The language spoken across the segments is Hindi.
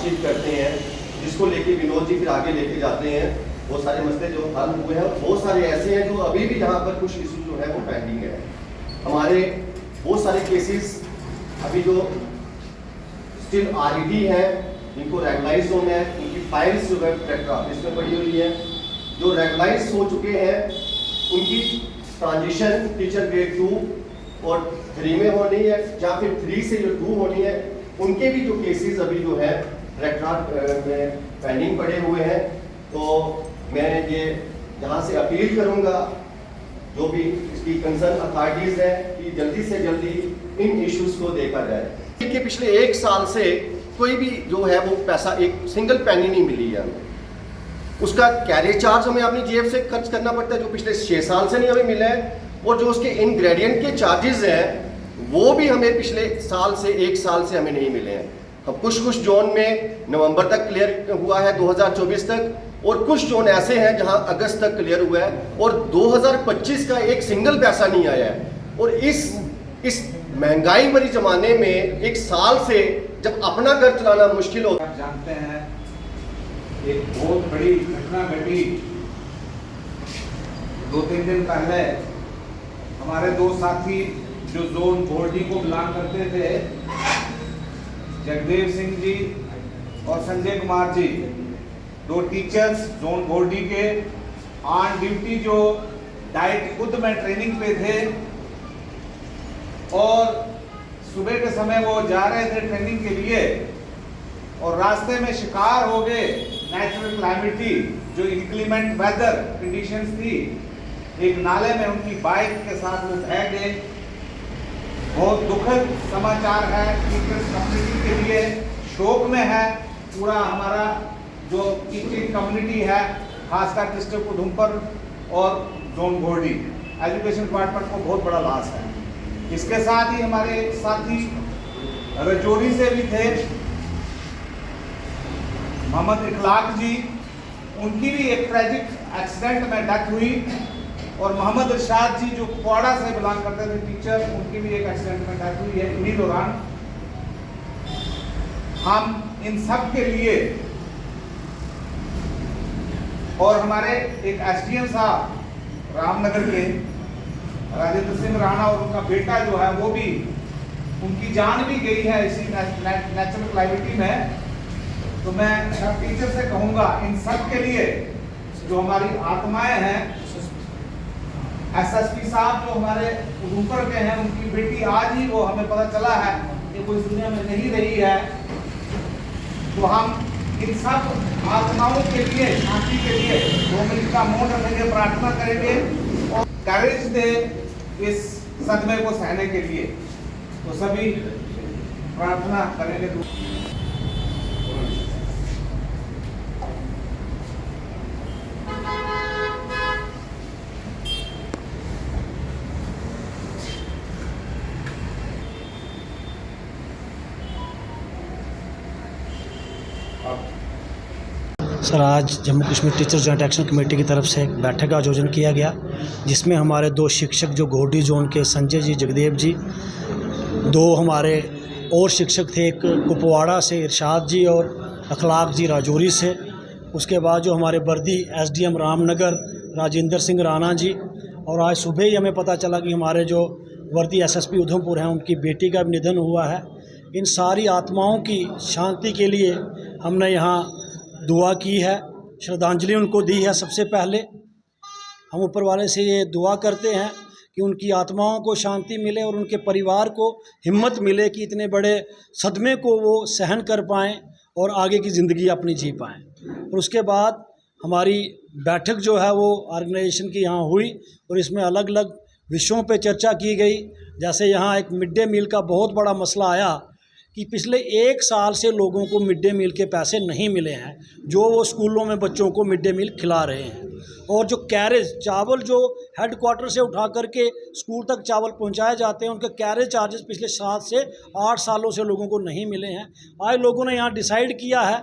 बातचीत करते हैं, जिसको लेके विनोद जी फिर आगे लेके जाते हैं। वो सारे मसले जो हल हुए हैं, बहुत सारे ऐसे हैं जो अभी भी यहाँ पर कुछ इशू जो है वो पेंडिंग है। हमारे बहुत सारे केसेस अभी जो स्टिल आरईडी है, जिनको रेगुलाइज होना है, उनकी फाइल्स जो है कलेक्टर ऑफिस में पड़ी हुई है। जो रेगुलाइज हो चुके हैं उनकी ट्रांजिशन टीचर ग्रेड 2 और 3 में होनी है, या फिर 3 से जो 2 होनी है, उनके भी जो केसेस अभी जो है कलेक्टरेट में पेंडिंग पड़े हुए हैं। तो मैं ये यहाँ से अपील करूँगा जो भी इसकी कंसर्न अथॉरिटीज़ हैं कि जल्दी से जल्दी इन इश्यूज़ को देखा जाए। कि पिछले 1 साल से कोई भी जो है वो पैसा, एक सिंगल पेनी नहीं मिली है हमें। उसका कैरियर चार्ज हमें अपनी जेब से खर्च करना पड़ता है, जो पिछले 6 साल से नहीं हमें मिला है। और जो उसके इंग्रेडिएंट के चार्जेस हैं वो भी हमें पिछले साल से 1 साल से हमें नहीं मिले हैं। अब कुछ जोन में नवंबर तक क्लियर हुआ है 2024 तक, और कुछ जोन ऐसे हैं जहां अगस्त तक क्लियर हुआ है, और 2025 का एक सिंगल पैसा नहीं आया है। और इस महंगाई भरी जमाने में 1 साल से जब अपना घर चलाना मुश्किल हो। आप जानते हैं एक बहुत बड़ी घटना घटी 2-3 दिन पहले। हमारे 2 साथी जो जोन घोरडी को बिलोंग करते थे, जगदेव सिंह जी और संजय कुमार जी, 2 टीचर्स जोन घोरडी के ऑन ड्यूटी जो डाइट खुद में ट्रेनिंग पे थे, और सुबह के समय वो जा रहे थे ट्रेनिंग के लिए, और रास्ते में शिकार हो गए नेचुरल क्लाइमेटी जो इंक्लीमेंट वेदर कंडीशंस थी। एक नाले में उनकी बाइक के साथ वो बह गए। बहुत दुखद समाचार है, टीचर्स कम्युनिटी के लिए शोक में है पूरा हमारा जो टीचिंग कम्युनिटी है, खासकर डिस्ट्रिक्ट उधमपुर और जोन घोरडी। एजुकेशन डिपार्टमेंट को बहुत बड़ा लॉस है। इसके साथ ही हमारे साथी रजौरी से भी थे, मोहम्मद इखलाक जी, उनकी भी एक ट्रैजिक एक्सीडेंट में डेथ हुई। और मोहम्मद इरशाद जी जो कुपवाड़ा से बिलोंग करते थे टीचर, उनकी भी एक एक्सीडेंट में डेथ हुई है इन्हीं दौरान। हम इन सब के लिए, और हमारे एक एसडीएम साहब रामनगर के राजेंद्र सिंह राणा, और उनका बेटा जो है वो भी, उनकी जान भी गई है इसी नेचुरल क्लाइमेटी में। तो मैं सब टीचर से कहूँगा इन सब के लिए जो हमारी आत्माएं हैं, एसएसपी साहब जो हमारे उधमपुर के हैं, उनकी बेटी आज ही वो हमें पता चला है कि वो इस दुनिया में नहीं रही है। तो हम इन सब आत्माओं के लिए, शांति के लिए 2 मिनट का मौन रखेंगे, प्रार्थना करेंगे और करेज दे इस सदमे को सहने के लिए। तो सभी प्रार्थना करेंगे। सर, आज Jammu Kashmir teacher joint action committee की तरफ से एक बैठक का आयोजन किया गया, जिसमें हमारे 2 शिक्षक जो घोरडी जोन के संजय जी, जगदेव जी, 2 हमारे और शिक्षक थे, एक कुपवाड़ा से इरशाद जी और अखलाक जी राजौरी से। उसके बाद जो हमारे बर्दी एसडीएम रामनगर राजेंद्र सिंह राणा जी, और आज सुबह ही हमें पता चला कि हमारे जो वर्दी एसएसपी उधमपुर हैं, उनकी बेटी का भी निधन हुआ है। इन सारी आत्माओं की शांति के लिए हमने यहाँ दुआ की है, श्रद्धांजलि उनको दी है। सबसे पहले हम ऊपर वाले से ये दुआ करते हैं कि उनकी आत्माओं को शांति मिले और उनके परिवार को हिम्मत मिले कि इतने बड़े सदमे को वो सहन कर पाएँ और आगे की ज़िंदगी अपनी जी पाएँ। और उसके बाद हमारी बैठक जो है वो ऑर्गेनाइजेशन की यहाँ हुई, और इसमें अलग अलग विषयों पे चर्चा की गई। जैसे यहाँ एक मिड डे मील का बहुत बड़ा मसला आया कि पिछले 1 साल से लोगों को मिड डे मील के पैसे नहीं मिले हैं, जो वो स्कूलों में बच्चों को मिड डे मील खिला रहे हैं। और जो कैरेज चावल जो हेड क्वार्टर से उठा करके स्कूल तक चावल पहुंचाए जाते हैं, उनके कैरेज चार्जेस पिछले 7 से 8 सालों से लोगों को नहीं मिले हैं। आज लोगों ने यहाँ डिसाइड किया है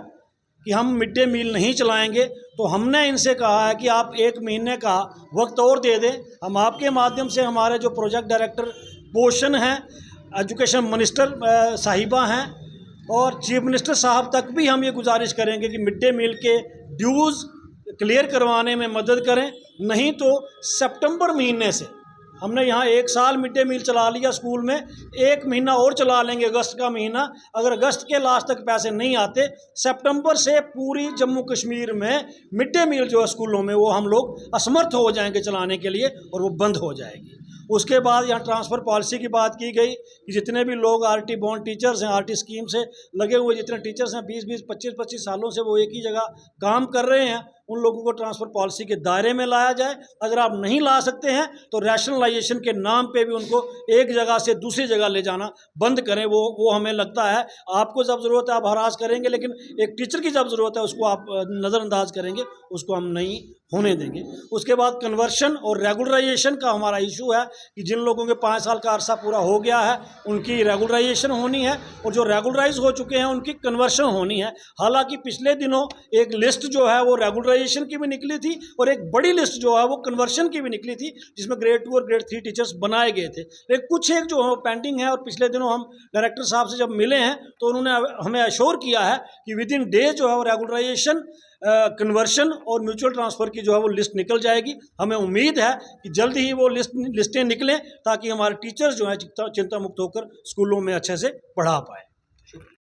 कि हम मिड डे मील नहीं चलाएंगे, तो हमने इनसे कहा है कि आप 1 महीने का वक्त और दे दें। हम आपके माध्यम से हमारे जो प्रोजेक्ट डायरेक्टर पोषण हैं, एजुकेशन मिनिस्टर साहिबा हैं, और चीफ मिनिस्टर साहब तक भी हम ये गुजारिश करेंगे कि मिड डे मील के ड्यूज़ क्लियर करवाने में मदद करें, नहीं तो सितंबर महीने से हमने यहाँ 1 साल मिड डे मील चला लिया स्कूल में, 1 महीना और चला लेंगे अगस्त का महीना। अगर अगस्त के लास्ट तक पैसे नहीं आते, सितंबर से पूरी जम्मू कश्मीर में मिड डे मील जो है स्कूलों में वो हम लोग असमर्थ हो जाएंगे चलाने के लिए और वो बंद हो जाएगी। उसके बाद यहाँ ट्रांसफ़र पॉलिसी की बात की गई कि जितने भी लोग आरटी बॉन्ड टीचर्स हैं, आरटी स्कीम से लगे हुए जितने टीचर्स हैं 20-20, 25-25 सालों से वो एक ही जगह काम कर रहे हैं, उन लोगों को ट्रांसफ़र पॉलिसी के दायरे में लाया जाए। अगर आप नहीं ला सकते हैं तो रैशनलाइजेशन के नाम पे भी उनको एक जगह से दूसरी जगह ले जाना बंद करें। वो हमें लगता है आपको जब ज़रूरत है आप हरास करेंगे, लेकिन एक टीचर की जब ज़रूरत है उसको आप नज़रअंदाज करेंगे, उसको हम नहीं होने देंगे। उसके बाद कन्वर्शन और रेगुलराइजेशन का हमारा इशू है कि जिन लोगों के 5 साल का अरसा पूरा हो गया है उनकी रेगुलराइजेशन होनी है और जो रेगुलराइज हो चुके हैं उनकी कन्वर्शन होनी है। हालांकि पिछले दिनों एक लिस्ट जो है वो रेगुलराइजेशन की भी निकली थी और एक बड़ी लिस्ट जो है वो कन्वर्शन की भी निकली थी, जिसमें ग्रेड 2 और ग्रेड 3 टीचर्स बनाए गए थे। लेकिन कुछ एक जो पेंडिंग है और पिछले दिनों हम डायरेक्टर साहब से जब मिले हैं तो उन्होंने हमें अश्योर किया है कि विद इन डे जो है वो रेगुलराइजेशन, कन्वर्शन और म्यूचुअल ट्रांसफ़र की जो है वो लिस्ट निकल जाएगी। हमें उम्मीद है कि जल्द ही वो लिस्टें निकलें ताकि हमारे टीचर्स जो हैं चिंता मुक्त होकर स्कूलों में अच्छे से पढ़ा पाएँ।